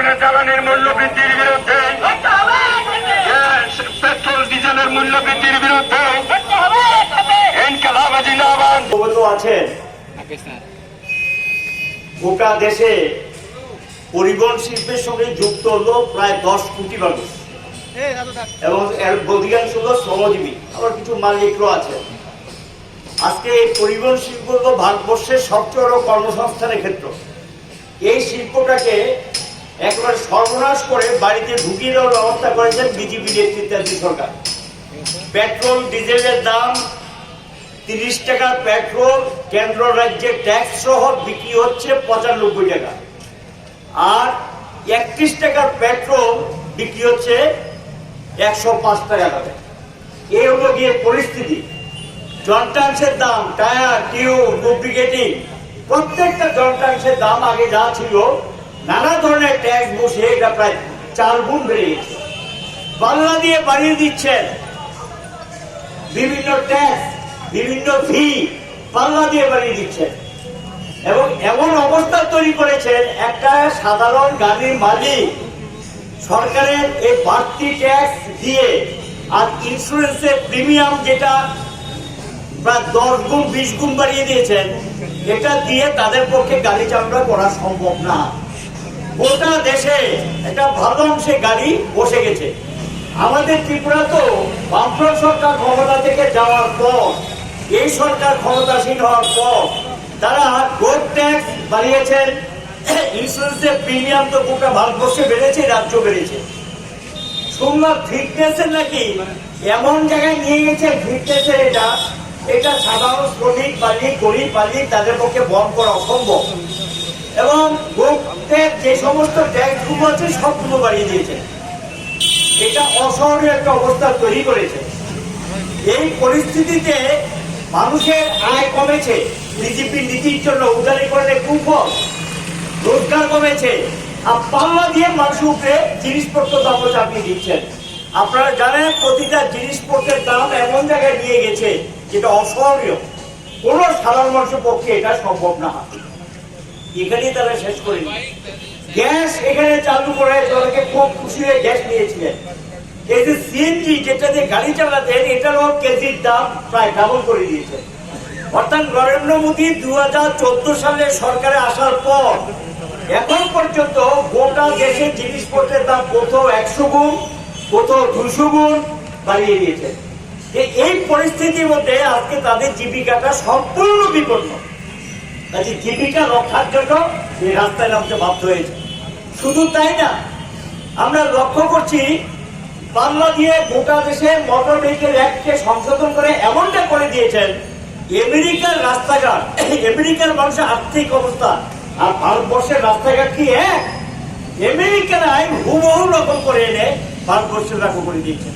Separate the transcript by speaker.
Speaker 1: ধরনের জ্বালানির মূল্য বৃদ্ধির বিরুদ্ধে, পেট্রোল ডিজেলের মূল্য বৃদ্ধির বিরুদ্ধে ইনকিলাব জিন্দাবাদ।
Speaker 2: অবগত আছেন, গোটা দেশে পরিবহন শিল্পের সঙ্গে যুক্ত হলো প্রায় 10 কোটি মানুষ এবং এর অধিকাংশ হলো শ্রমজীবী, আবার কিছু মালিকও আছে। আজকে এই পরিবহন শিল্প হলো ভারতবর্ষের সবচেয়ে বড় কর্মসংস্থানের ক্ষেত্র। এই শিল্পটাকে একেবারে সর্বনাশ করে বাড়িতে ঢুকিয়ে দেওয়ার ব্যবস্থা করেছেন বিজেপি নেতৃত্বাধীন সরকার। পেট্রোল ডিজেলের দাম 30 টাকার পেট্রোল কেন্দ্র রাজ্যের ট্যাক্স সহ বিক্রি হচ্ছে 95 টাকা, আর 31 টাকার পেট্রোল বিক্রি হচ্ছে 105 টাকা দামে। এই হলো গিয়ে পরিস্থিতি। যন্ত্রাংশের দাম, টায়ার, টিউব, লুব্রিকেটিং, প্রত্যেকটা যন্ত্রাংশের দাম আগে যা ছিল নানা ধরনের ট্যাক্স বসে এটা প্রায় 4 গুণ বেড়ে গেছে। বাংলা দিয়ে বাড়িয়ে দিচ্ছেন বিভিন্ন ট্যাক্স, বিভিন্ন ফি বাংলা দিয়ে বাড়িয়ে দিচ্ছেন এবং এমন অবস্থা তৈরি করেছেন একটা সাধারণ গাড়ির মালিক সরকারের এই বাড়তি ট্যাক্স দিয়ে আর ইন্স্যুরেন্সের প্রিমিয়াম যেটা প্রায় 10 গুণ 20 গুণ বাড়িয়ে দিয়েছেন, এটা দিয়ে তাদের পক্ষে গাড়ি চালনা করা সম্ভব না। গোটা দেশে একটা ভালো অংশে গাড়ি বসে গেছে। আমাদের ত্রিপুরা তো বামফ্রন্ট সরকার ক্ষমতা থেকে যাওয়ার পর, এই সরকার ক্ষমতাসীন হওয়ার পর তারা রোড ট্যাক্স বাড়িয়েছেন, ইন্স্যুরেন্সের প্রিমিয়াম তো গোটা ভারতবর্ষে বেড়েছে, রাজ্য বেড়েছে। শুনলাম ফিটনেসের নাকি এমন জায়গায় নিয়ে গেছে, ফিটনেসের এটা সাধারণ শ্রমিক মালিক, গরিব মালিক তাদের পক্ষে বহন করা অসম্ভব এবং যে সমস্ত ট্যাক্সগুলো আছে সবগুলো বাড়িয়ে দিয়েছে। এটা অসহনীয় একটা অবস্থা তৈরি করেছে। এই পরিস্থিতিতে মানুষের আয় কমেছে বিজেপির নীতির জন্য, উদারীকরণের কুফল, রোজগার কমেছে, আর পাল্লা দিয়ে মানুষের উপরে জিনিসপত্র দাম চাপিয়ে দিচ্ছেন। আপনারা জানেন প্রতিটা জিনিসপত্রের দাম এমন জায়গায় নিয়ে গেছে যেটা অসহনীয়, কোনো সাধারণ মানুষের পক্ষে এটা সম্ভব না। এখানেই তারা শেষ করেনি। গ্যাস এখানে চালু করে তাদেরকে খুব খুশি হয়ে গ্যাস নিয়েছিলেন। এই যে সিএনজি যেটা দিয়ে গাড়ি চালাতেন, এটারও কেজির দাম প্রায় ডাবল করে দিয়েছে। অর্থাৎ নরেন্দ্র মোদী 2014 সালে সরকারে আসার পর এখন পর্যন্ত গোটা দেশে জিনিসপত্রের দাম কোথাও 100 গুণ, কোথাও 200 গুণ বাড়িয়ে দিয়েছে। এই পরিস্থিতির মধ্যে আজকে তাদের জীবিকাটা সম্পূর্ণ বিপন্ন। কাজে জীবিকা রক্ষার জন্য এই রাস্তায় নামতে বাধ্য হয়েছে। শুধু তাই না, আমরা লক্ষ্য করছি বাংলা দিয়ে গোটা দেশে মোটর ভেহিকেল অ্যাক্টকে সংশোধন করে এমনটা করে দিয়েছেন, আমেরিকার রাস্তাঘাট, আমেরিকার মানুষের আর্থিক অবস্থা আর ভারতবর্ষের রাস্তাঘাট কি এক? আমেরিকার আইন হুবহু রকম করে এনে ভারতবর্ষের লাগু করে দিয়েছেন।